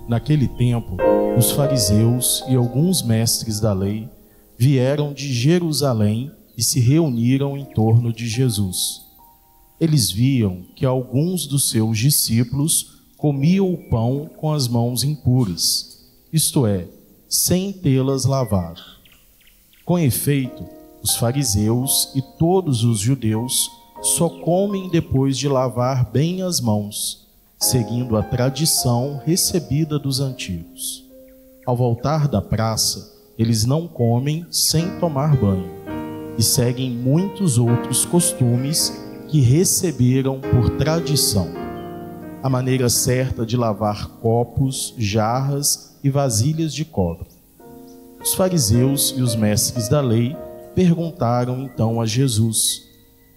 Naquele tempo, os fariseus e alguns mestres da lei vieram de Jerusalém e se reuniram em torno de Jesus. Eles viam que alguns dos seus discípulos comiam o pão com as mãos impuras, isto é, sem tê-las lavado. Com efeito, os fariseus e todos os judeus só comem depois de lavar bem as mãos, seguindo a tradição recebida dos antigos. Ao voltar da praça, eles não comem sem tomar banho e seguem muitos outros costumes que receberam por tradição. A maneira certa de lavar copos, jarras e vasilhas de cobre. Os fariseus e os mestres da lei perguntaram então a Jesus: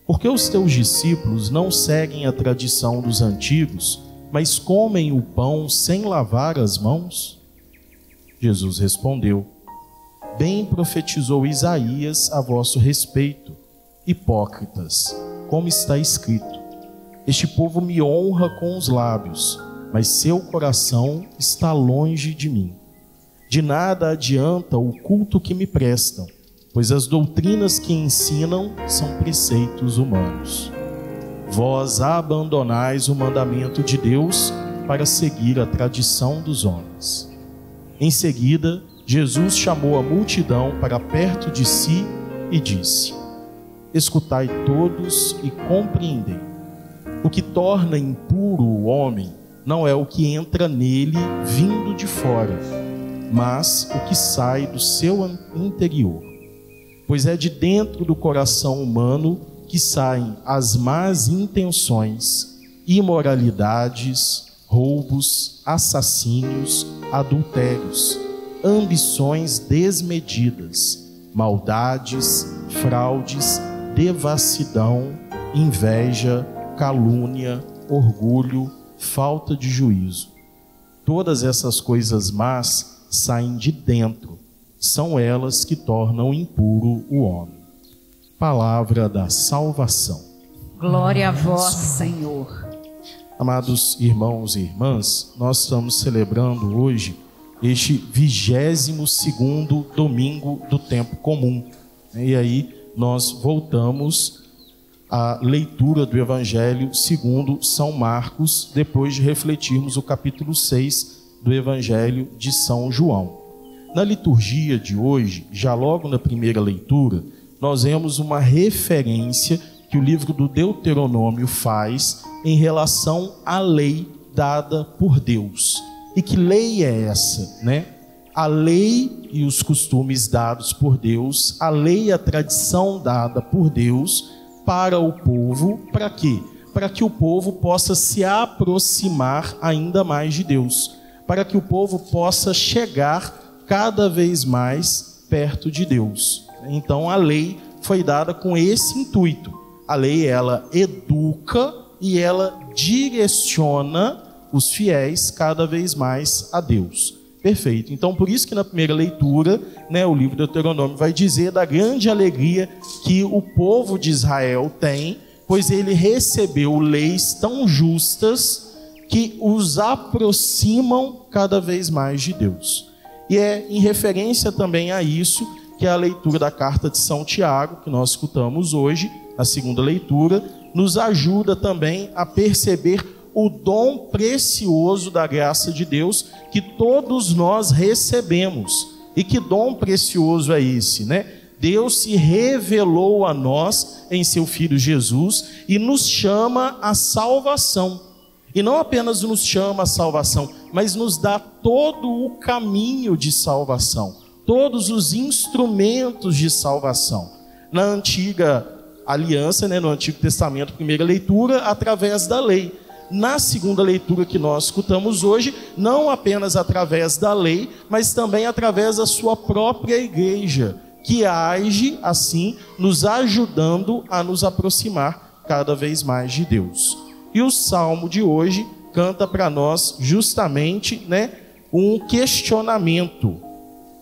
por que os teus discípulos não seguem a tradição dos antigos, mas comem o pão sem lavar as mãos? Jesus respondeu: bem profetizou Isaías a vosso respeito, hipócritas, como está escrito: este povo me honra com os lábios, mas seu coração está longe de mim. De nada adianta o culto que me prestam, pois as doutrinas que ensinam são preceitos humanos. Vós abandonais o mandamento de Deus para seguir a tradição dos homens. Em seguida, Jesus chamou a multidão para perto de si e disse: escutai todos e compreendei. O que torna impuro o homem não é o que entra nele vindo de fora, mas o que sai do seu interior. Pois é de dentro do coração humano que saem as más intenções, imoralidades, roubos, assassínios, adultérios, ambições desmedidas, maldades, fraudes, devassidão, inveja, calúnia, orgulho, falta de juízo. Todas essas coisas más saem de dentro, são elas que tornam impuro o homem. Palavra da salvação. Glória a vós, Senhor. Amados irmãos e irmãs, nós estamos celebrando hoje este 22º domingo do tempo comum. E aí nós voltamos à leitura do Evangelho segundo São Marcos, depois de refletirmos o capítulo 6 do Evangelho de São João. Na liturgia de hoje, já logo na primeira leitura, nós vemos uma referência que o livro do Deuteronômio faz em relação à lei dada por Deus. E que lei é essa, né? A lei e os costumes dados por Deus, a lei e a tradição dada por Deus para o povo, para quê? Para que o povo possa se aproximar ainda mais de Deus, para que o povo possa chegar cada vez mais perto de Deus. Então a lei foi dada com esse intuito. A lei, ela educa e ela direciona os fiéis cada vez mais a Deus. Perfeito. Então por isso que na primeira leitura, o livro do Deuteronômio vai dizer da grande alegria que o povo de Israel tem, pois ele recebeu leis tão justas que os aproximam cada vez mais de Deus. E é em referência também a isso que a leitura da carta de São Tiago, que nós escutamos hoje, a segunda leitura, nos ajuda também a perceber o dom precioso da graça de Deus que todos nós recebemos. E que dom precioso é esse, né? Deus se revelou a nós em seu Filho Jesus e nos chama à salvação. E não apenas nos chama à salvação, mas nos dá todo o caminho de salvação, todos os instrumentos de salvação. Na antiga aliança, no Antigo Testamento, primeira leitura, através da lei. Na segunda leitura que nós escutamos hoje, não apenas através da lei, mas também através da sua própria igreja, que age assim, nos ajudando a nos aproximar cada vez mais de Deus. E o salmo de hoje canta para nós justamente, um questionamento.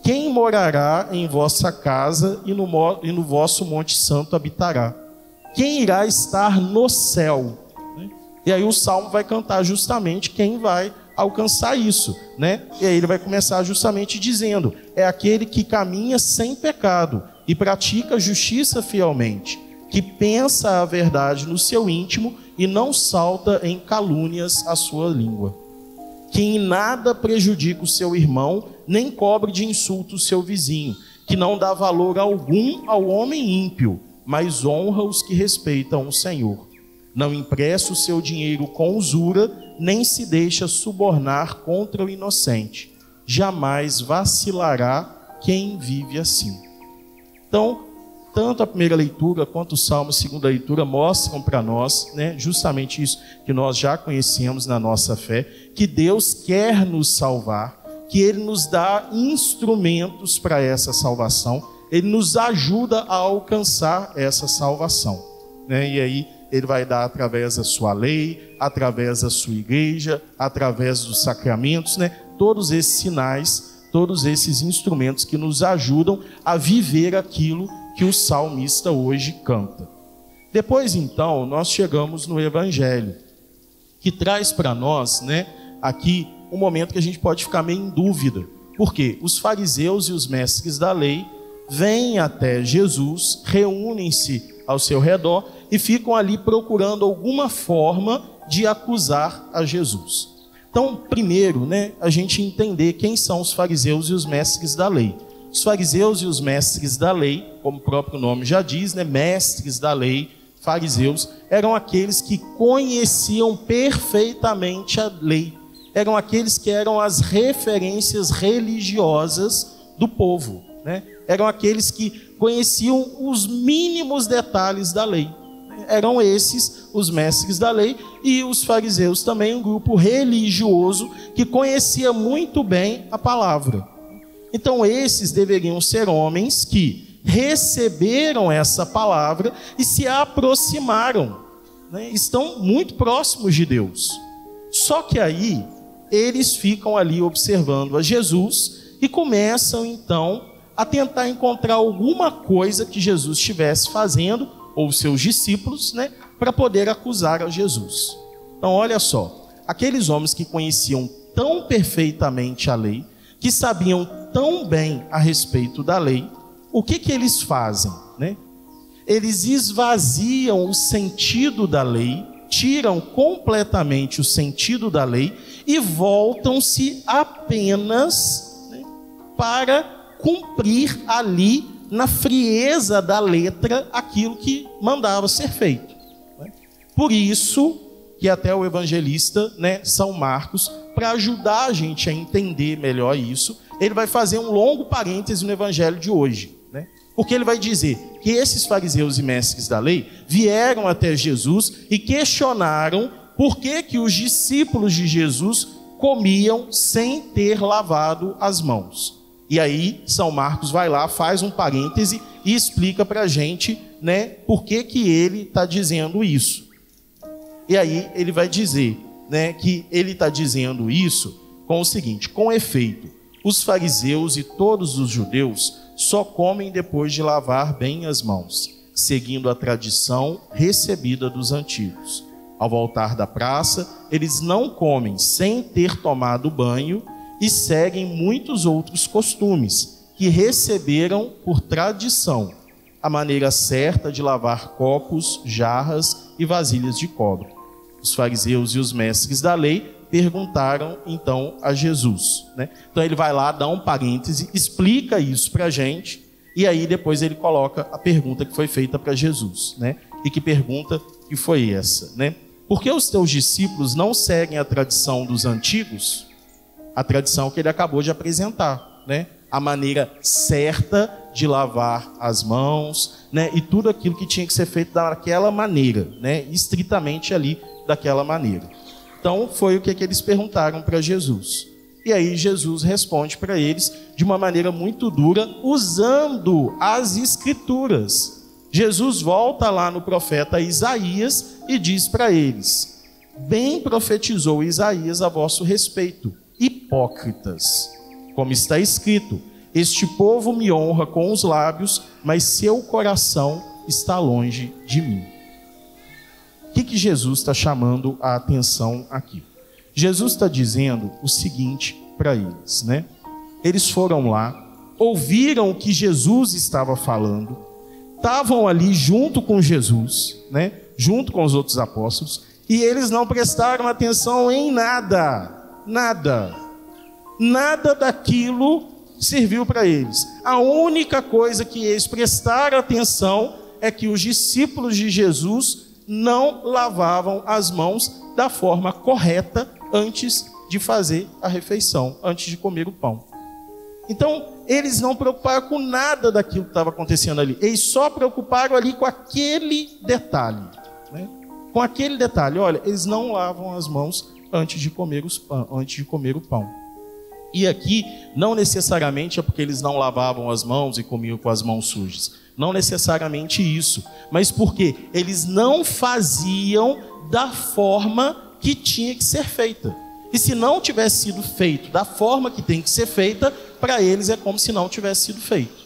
Quem morará em vossa casa e no vosso monte santo habitará? Quem irá estar no céu? E aí o salmo vai cantar justamente quem vai alcançar isso, né? E aí ele vai começar justamente dizendo: é aquele que caminha sem pecado e pratica a justiça fielmente, que pensa a verdade no seu íntimo e não salta em calúnias a sua língua, que em nada prejudica o seu irmão, nem cobre de insulto o seu vizinho, que não dá valor algum ao homem ímpio, mas honra os que respeitam o Senhor. Não empresta o seu dinheiro com usura, nem se deixa subornar contra o inocente. Jamais vacilará quem vive assim. Então, tanto a primeira leitura quanto o Salmo, a segunda leitura, mostram para nós, né, justamente isso que nós já conhecemos na nossa fé, que Deus quer nos salvar, que Ele nos dá instrumentos para essa salvação, Ele nos ajuda a alcançar essa salvação, né? E aí Ele vai dar através da sua lei, através da sua igreja, através dos sacramentos, né? Todos esses sinais, todos esses instrumentos que nos ajudam a viver aquilo que o salmista hoje canta. Depois, então, nós chegamos no Evangelho, que traz para nós, né, aqui um momento que a gente pode ficar meio em dúvida. Porque os fariseus e os mestres da lei vêm até Jesus, reúnem-se ao seu redor e ficam ali procurando alguma forma de acusar a Jesus. Então, primeiro, né, a gente entender quem são os fariseus e os mestres da lei. Os fariseus e os mestres da lei, como o próprio nome já diz, né, mestres da lei, fariseus, eram aqueles que conheciam perfeitamente a lei. Eram aqueles que eram as referências religiosas do povo, né? Eram aqueles que conheciam os mínimos detalhes da lei. Eram esses os mestres da lei, e os fariseus também, um grupo religioso que conhecia muito bem a palavra. Então esses deveriam ser homens que receberam essa palavra e se aproximaram, né? Estão muito próximos de Deus. Só que aí eles ficam ali observando a Jesus e começam então a tentar encontrar alguma coisa que Jesus estivesse fazendo, ou seus discípulos, né, para poder acusar a Jesus. Então olha só, aqueles homens que conheciam tão perfeitamente a lei, que sabiam tão bem a respeito da lei, o que eles fazem, né? Eles esvaziam o sentido da lei, tiram completamente o sentido da lei e voltam-se apenas, né, para cumprir ali na frieza da letra aquilo que mandava ser feito, né? Por isso que até o evangelista, né, São Marcos, para ajudar a gente a entender melhor isso, ele vai fazer um longo parêntese no evangelho de hoje, né? Porque ele vai dizer que esses fariseus e mestres da lei vieram até Jesus e questionaram por que os discípulos de Jesus comiam sem ter lavado as mãos. E aí São Marcos vai lá, faz um parêntese e explica para a gente, né, por que ele está dizendo isso. E aí ele vai dizer, né, que ele está dizendo isso com o seguinte: com efeito, os fariseus e todos os judeus só comem depois de lavar bem as mãos, seguindo a tradição recebida dos antigos. Ao voltar da praça, eles não comem sem ter tomado banho e seguem muitos outros costumes que receberam por tradição, a maneira certa de lavar copos, jarras e vasilhas de cobre. Os fariseus e os mestres da lei perguntaram então a Jesus, né? Então ele vai lá, dá um parêntese, explica isso para a gente, e aí depois ele coloca a pergunta que foi feita para Jesus, né? E que pergunta que foi essa, né? Por que os teus discípulos não seguem a tradição dos antigos? A tradição que ele acabou de apresentar, né? A maneira certa de lavar as mãos, né? E tudo aquilo que tinha que ser feito daquela maneira, né? Estritamente ali daquela maneira. Então foi o que eles perguntaram para Jesus. E aí Jesus responde para eles de uma maneira muito dura, usando as Escrituras. Jesus volta lá no profeta Isaías e diz para eles: bem profetizou Isaías a vosso respeito, hipócritas, como está escrito: este povo me honra com os lábios, mas seu coração está longe de mim. O que Jesus está chamando a atenção aqui? Jesus está dizendo o seguinte para eles, né? Eles foram lá, ouviram o que Jesus estava falando, estavam ali junto com Jesus, né? Junto com os outros apóstolos, e eles não prestaram atenção em nada, nada daquilo serviu para eles. A única coisa que eles prestaram atenção é que os discípulos de Jesus não lavavam as mãos da forma correta antes de fazer a refeição, antes de comer o pão. Então, eles não preocuparam com nada daquilo que estava acontecendo ali. Eles só preocuparam ali com aquele detalhe, né? Com aquele detalhe. Olha, eles não lavam as mãos antes de comer o pão. E aqui, não necessariamente é porque eles não lavavam as mãos e comiam com as mãos sujas. Não necessariamente isso. Mas porque eles não faziam da forma que tinha que ser feita. E se não tivesse sido feito da forma que tem que ser feita, para eles é como se não tivesse sido feito.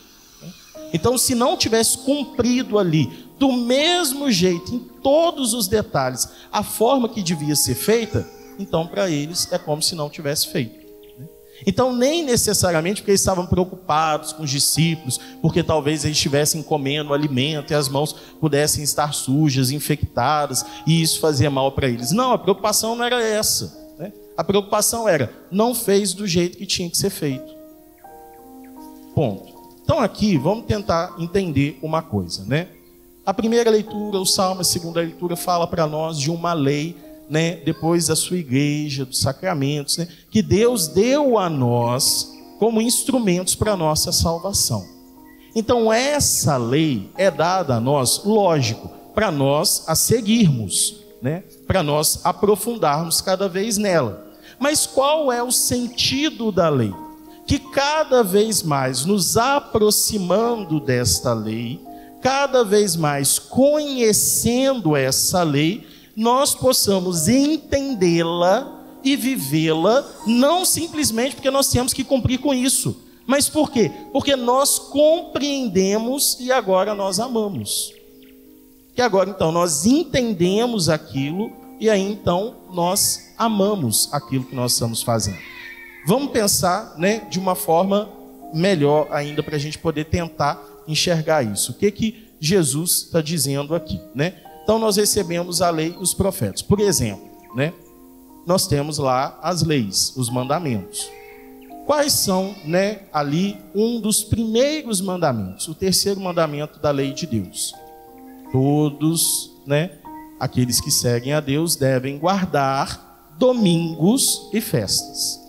Então, se não tivesse cumprido ali, do mesmo jeito, em todos os detalhes, a forma que devia ser feita, então para eles é como se não tivesse feito. Então, nem necessariamente porque eles estavam preocupados com os discípulos, porque talvez eles estivessem comendo alimento e as mãos pudessem estar sujas, infectadas, e isso fazia mal para eles. Não, a preocupação não era essa, né? A preocupação era, não fez do jeito que tinha que ser feito. Ponto. Então aqui, vamos tentar entender uma coisa, né? A primeira leitura, o Salmo, a segunda leitura, fala para nós de uma lei, né, depois da sua igreja, dos sacramentos, né, que Deus deu a nós como instrumentos para a nossa salvação. Então essa lei é dada a nós, lógico, para nós a seguirmos, né, para nós aprofundarmos cada vez nela. Mas qual é o sentido da lei? Que cada vez mais nos aproximando desta lei, cada vez mais conhecendo essa lei, nós possamos entendê-la e vivê-la, não simplesmente porque nós temos que cumprir com isso. Mas por quê? Porque nós compreendemos e agora nós amamos. Que agora então nós entendemos aquilo e aí então nós amamos aquilo que nós estamos fazendo. Vamos pensar, né, de uma forma melhor ainda para a gente poder tentar enxergar isso. O que Jesus está dizendo aqui, né? Então nós recebemos a lei e os profetas. Por exemplo, né, nós temos lá as leis, os mandamentos. Quais são, né, ali um dos primeiros mandamentos? O terceiro mandamento da lei de Deus. Todos, né, aqueles que seguem a Deus devem guardar domingos e festas.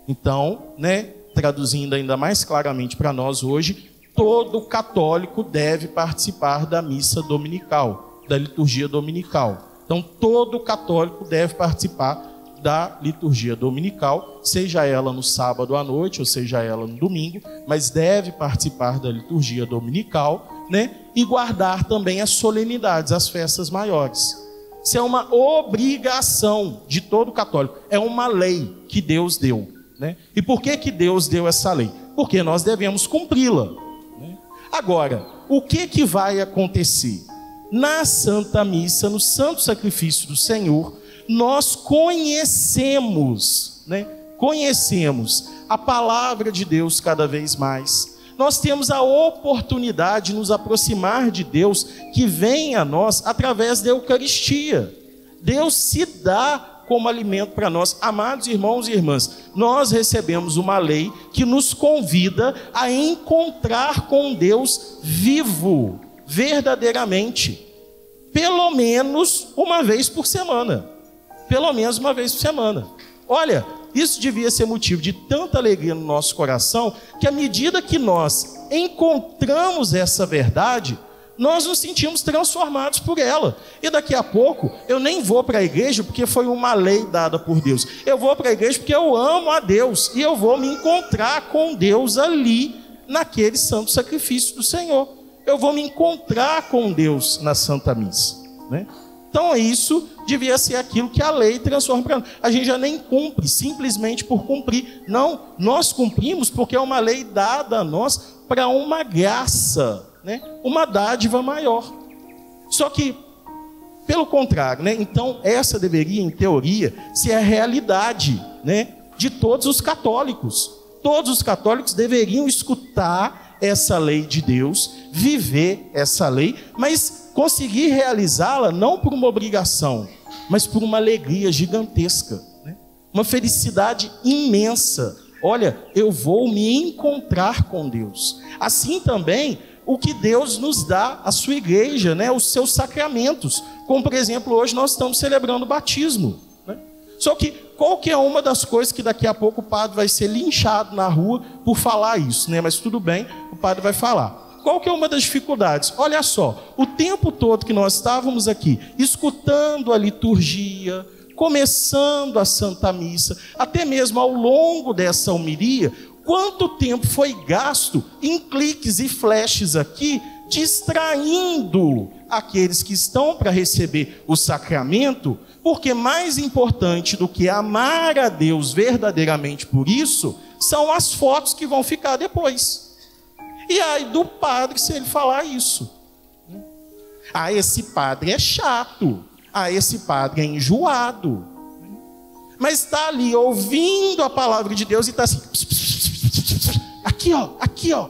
Então, né, traduzindo ainda mais claramente para nós hoje, todo católico deve participar da missa dominical, da liturgia dominical. Então, todo católico deve participar da liturgia dominical, seja ela no sábado à noite, ou seja ela no domingo, mas deve participar da liturgia dominical, né? E guardar também as solenidades, as festas maiores. Isso é uma obrigação de todo católico, é uma lei que Deus deu, né? E por que Deus deu essa lei? Porque nós devemos cumpri-la, né? Agora, o que vai acontecer? Na Santa Missa, no Santo Sacrifício do Senhor, nós conhecemos, né? Conhecemos a palavra de Deus cada vez mais. Nós temos a oportunidade de nos aproximar de Deus, que vem a nós através da Eucaristia. Deus se dá como alimento para nós. Amados irmãos e irmãs, nós recebemos uma lei que nos convida a encontrar com Deus vivo, verdadeiramente, pelo menos uma vez por semana. Pelo menos uma vez por semana. Olha, isso devia ser motivo de tanta alegria no nosso coração, que à medida que nós encontramos essa verdade, nós nos sentimos transformados por ela. E daqui a pouco, eu nem vou para a igreja porque foi uma lei dada por Deus. Eu vou para a igreja porque eu amo a Deus. E eu vou me encontrar com Deus ali, naquele santo sacrifício do Senhor. Eu vou me encontrar com Deus na Santa Missa, né? Então isso devia ser aquilo que a lei transforma para nós. A gente já nem cumpre simplesmente por cumprir. Não, nós cumprimos porque é uma lei dada a nós para uma graça, né? Uma dádiva maior. Só que Pelo contrário, né? Então essa deveria, em teoria, ser a realidade, né, de todos os católicos. Todos os católicos deveriam escutar essa lei de Deus, viver essa lei, mas conseguir realizá-la não por uma obrigação, mas por uma alegria gigantesca, né? Uma felicidade imensa. Olha, eu vou me encontrar com Deus. Assim também o que Deus nos dá, a sua igreja, né? Os seus sacramentos. Como, por exemplo, hoje nós estamos celebrando o batismo, né? Só que qual que é uma das coisas que daqui a pouco o padre vai ser linchado na rua por falar isso, né? Mas tudo bem, o padre vai falar. Qual que é uma das dificuldades? Olha só, o tempo todo que nós estávamos aqui, escutando a liturgia, começando a Santa Missa, até mesmo ao longo dessa homilia, quanto tempo foi gasto em cliques e flashes aqui, distraindo aqueles que estão para receber o sacramento, porque mais importante do que amar a Deus verdadeiramente por isso, são as fotos que vão ficar depois. E aí do padre se ele falar isso. Ah, esse padre é chato. Ah, esse padre é enjoado. Mas está ali ouvindo a palavra de Deus e está assim. Aqui ó.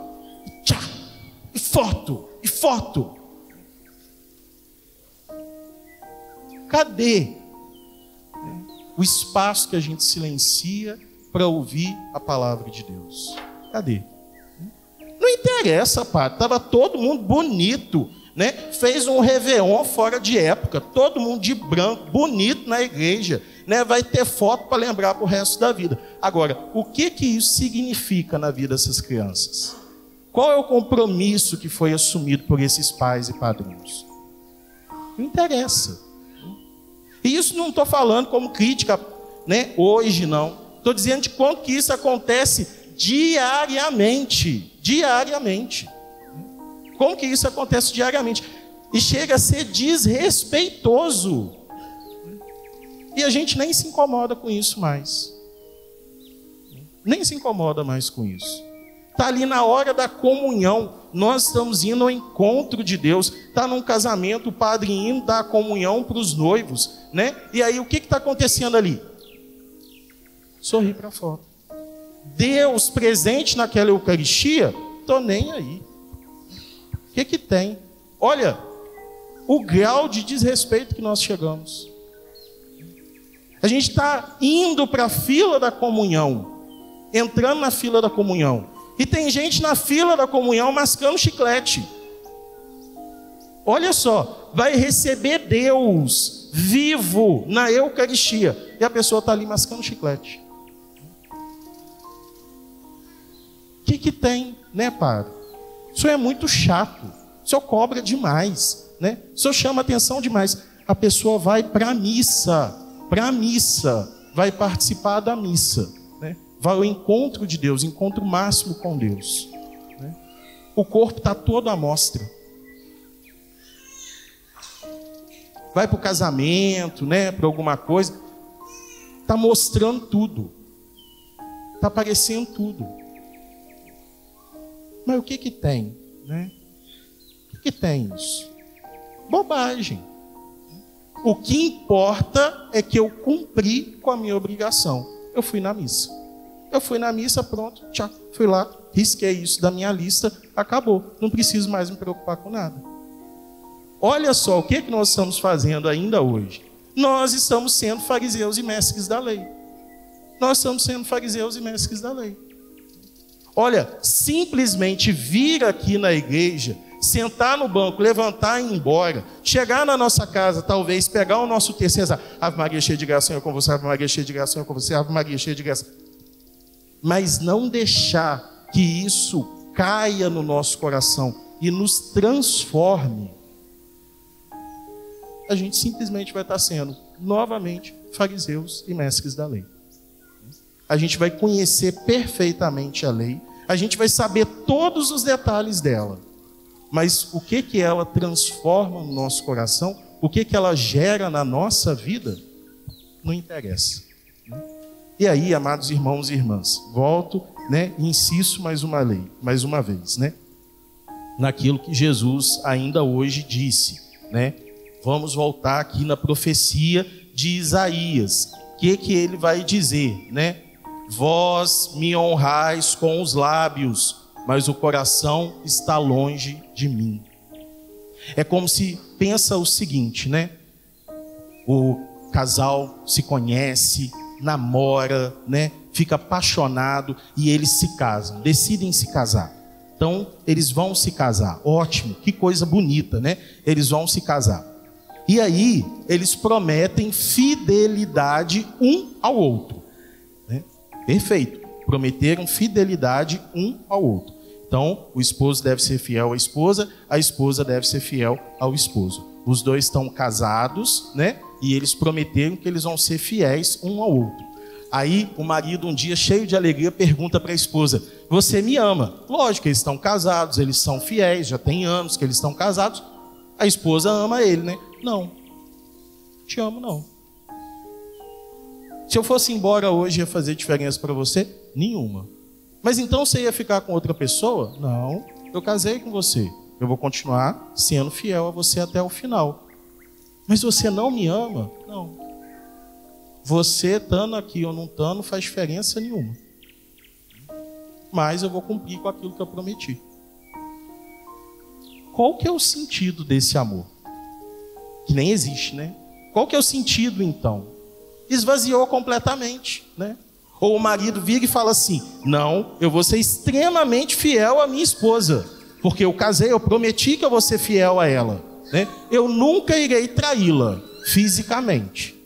Tchá. E foto. Cadê o espaço que a gente silencia para ouvir a palavra de Deus? Cadê? Não interessa, padre. Estava todo mundo bonito, né? Fez um réveillon fora de época, todo mundo de branco, bonito na igreja, né? Vai ter foto para lembrar para o resto da vida. Agora, o que isso significa na vida dessas crianças? Qual é o compromisso que foi assumido por esses pais e padrinhos? Não interessa. E isso não estou falando como crítica, né? Hoje não. Estou dizendo de quanto que isso acontece diariamente. Como que isso acontece diariamente? E chega a ser desrespeitoso. E a gente nem se incomoda com isso mais. Nem se incomoda mais com isso. Está ali na hora da comunhão. Nós estamos indo ao encontro de Deus. Está num casamento, o padre indo dar a comunhão para os noivos, né? E aí o que está acontecendo ali? Sorrir para fora. Deus presente naquela Eucaristia, estou nem aí. O que tem? Olha, o grau de desrespeito que nós chegamos. A gente está indo para a fila da comunhão, entrando na fila da comunhão, e tem gente na fila da comunhão mascando chiclete. Olha só, vai receber Deus vivo na Eucaristia, e a pessoa está ali mascando chiclete. O que tem, né, padre? Isso é muito chato. O senhor cobra demais, né? O senhor chama atenção demais. A pessoa vai para a missa, vai participar da missa, né? Vai ao encontro de Deus, encontro máximo com Deus, né? O corpo está todo à mostra. Vai para o casamento, né? Para alguma coisa, está mostrando tudo, está aparecendo tudo. Mas o que tem, né? O que tem isso? Bobagem. O que importa é que eu cumpri com a minha obrigação. Eu fui na missa, pronto, tchau. Fui lá, risquei isso da minha lista, acabou. Não preciso mais me preocupar com nada. Olha só o que nós estamos fazendo ainda hoje. Nós estamos sendo fariseus e mestres da lei. Olha, simplesmente vir aqui na igreja, sentar no banco, levantar e ir embora, chegar na nossa casa, talvez pegar o nosso texto e rezar, Ave Maria cheia de graça, Senhor é com você, Ave Maria cheia de graça, Senhor é com você, Ave Maria cheia de graça. Mas não deixar que isso caia no nosso coração e nos transforme, a gente simplesmente vai estar sendo, novamente, fariseus e mestres da lei. A gente vai conhecer perfeitamente a lei, a gente vai saber todos os detalhes dela, mas o que ela transforma no nosso coração, o que ela gera na nossa vida, não interessa. E aí, amados irmãos e irmãs, volto, né, e insisto mais uma vez, né, naquilo que Jesus ainda hoje disse, né, vamos voltar aqui na profecia de Isaías. O que ele vai dizer, né? Vós me honrais com os lábios, mas o coração está longe de mim. É como se pensa o seguinte, né? O casal se conhece, namora, né? Fica apaixonado e eles se casam, decidem se casar. Então, eles vão se casar. Ótimo, que coisa bonita, né? Eles vão se casar. E aí, eles prometem fidelidade um ao outro. Né? Perfeito. Prometeram fidelidade um ao outro. Então, o esposo deve ser fiel à esposa, a esposa deve ser fiel ao esposo. Os dois estão casados, né? E eles prometeram que eles vão ser fiéis um ao outro. Aí, o marido, um dia cheio de alegria, pergunta para a esposa: você me ama? Lógico, eles estão casados, eles são fiéis, já tem anos que eles estão casados. A esposa ama ele, né? Não, te amo não. Se eu fosse embora hoje, ia fazer diferença para você? Nenhuma. Mas então você ia ficar com outra pessoa? Não, eu casei com você. Eu vou continuar sendo fiel a você até o final. Mas você não me ama? Não. Você estando aqui ou não estando não faz diferença nenhuma. Mas eu vou cumprir com aquilo que eu prometi. Qual que é o sentido desse amor? Que nem existe, né? Qual que é o sentido, então? Esvaziou completamente, né? Ou o marido vira e fala assim: não, eu vou ser extremamente fiel à minha esposa, porque eu casei, eu prometi que eu vou ser fiel a ela, né? Eu nunca irei traí-la fisicamente.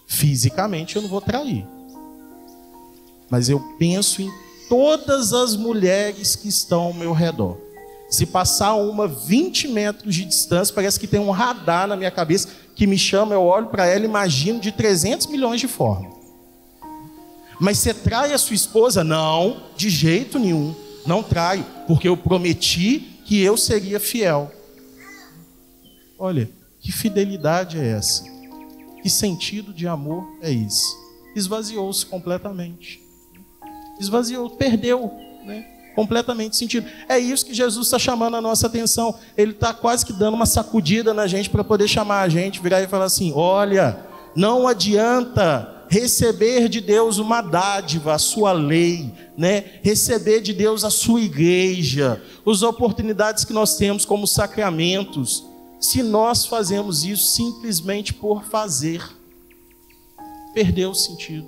Fisicamente eu não vou trair. Mas eu penso em todas as mulheres que estão ao meu redor. Se passar uma 20 metros de distância, parece que tem um radar na minha cabeça que me chama, eu olho para ela e imagino de 300 milhões de formas. Mas você trai a sua esposa? Não, de jeito nenhum. Não traio, porque eu prometi que eu seria fiel. Olha, que fidelidade é essa? Que sentido de amor é esse? Esvaziou-se completamente. Esvaziou, perdeu, né? Completamente sentido. É isso que Jesus está chamando a nossa atenção. Ele está quase que dando uma sacudida na gente para poder chamar a gente, virar e falar assim: olha, não adianta receber de Deus uma dádiva, a sua lei, né? Receber de Deus a sua igreja, as oportunidades que nós temos como sacramentos, se nós fazemos isso simplesmente por fazer. Perdeu o sentido,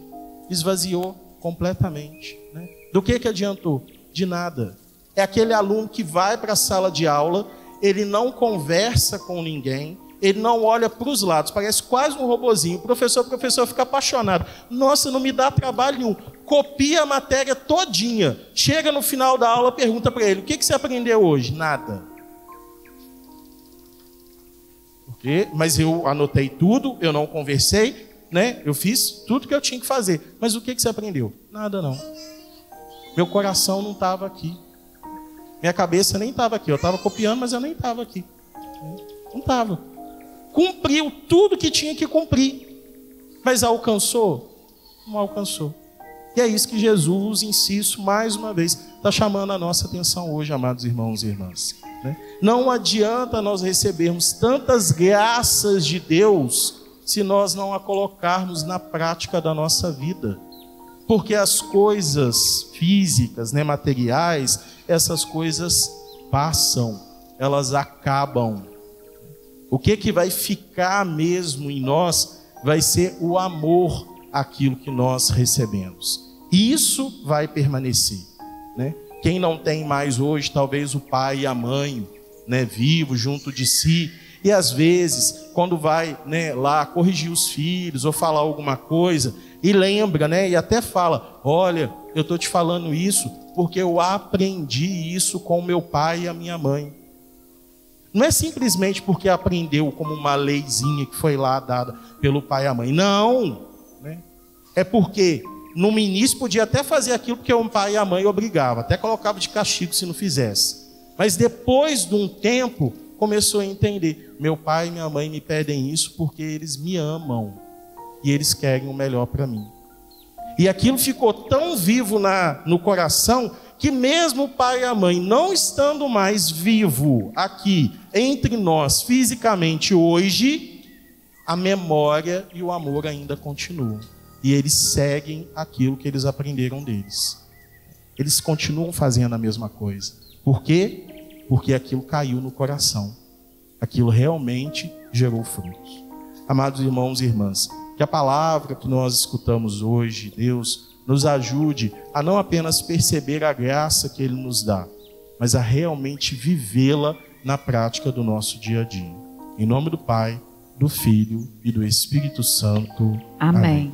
esvaziou completamente, né? Do que adiantou? De nada. É aquele aluno que vai para a sala de aula, ele não conversa com ninguém, ele não olha para os lados, parece quase um robozinho. O professor fica apaixonado. Nossa, não me dá trabalho nenhum. Copia a matéria todinha. Chega no final da aula, pergunta para ele: o que você aprendeu hoje? Nada. Mas eu anotei tudo, eu não conversei, né? Eu fiz tudo que eu tinha que fazer. Mas o que você aprendeu? Nada não. Meu coração não estava aqui. Minha cabeça nem estava aqui. Eu estava copiando, mas eu nem estava aqui. Não estava. Cumpriu tudo que tinha que cumprir. Mas alcançou? Não alcançou. E é isso que Jesus, insisto, mais uma vez, está chamando a nossa atenção hoje, amados irmãos e irmãs. Né? Não adianta nós recebermos tantas graças de Deus se nós não a colocarmos na prática da nossa vida. Porque as coisas físicas, né, materiais, essas coisas passam, elas acabam. O que vai ficar mesmo em nós vai ser o amor àquilo que nós recebemos. Isso vai permanecer, né? Quem não tem mais hoje, talvez o pai e a mãe, né, vivos junto de si, e às vezes, quando vai, né, lá corrigir os filhos ou falar alguma coisa, e lembra, né, e até fala: olha, eu estou te falando isso porque eu aprendi isso com meu pai e a minha mãe. Não é simplesmente porque aprendeu como uma leizinha que foi lá dada pelo pai e a mãe. Não, né? É porque no início podia até fazer aquilo porque o pai e a mãe obrigavam, até colocava de castigo se não fizesse. Mas depois de um tempo, começou a entender: meu pai e minha mãe me pedem isso porque eles me amam e eles querem o melhor para mim. E aquilo ficou tão vivo no coração que mesmo o pai e a mãe não estando mais vivo aqui entre nós fisicamente hoje, a memória e o amor ainda continuam. E eles seguem aquilo que eles aprenderam deles. Eles continuam fazendo a mesma coisa. Por quê? Porque aquilo caiu no coração. Aquilo realmente gerou frutos. Amados irmãos e irmãs, que a palavra que nós escutamos hoje, Deus, nos ajude a não apenas perceber a graça que Ele nos dá, mas a realmente vivê-la na prática do nosso dia a dia. Em nome do Pai, do Filho e do Espírito Santo. Amém.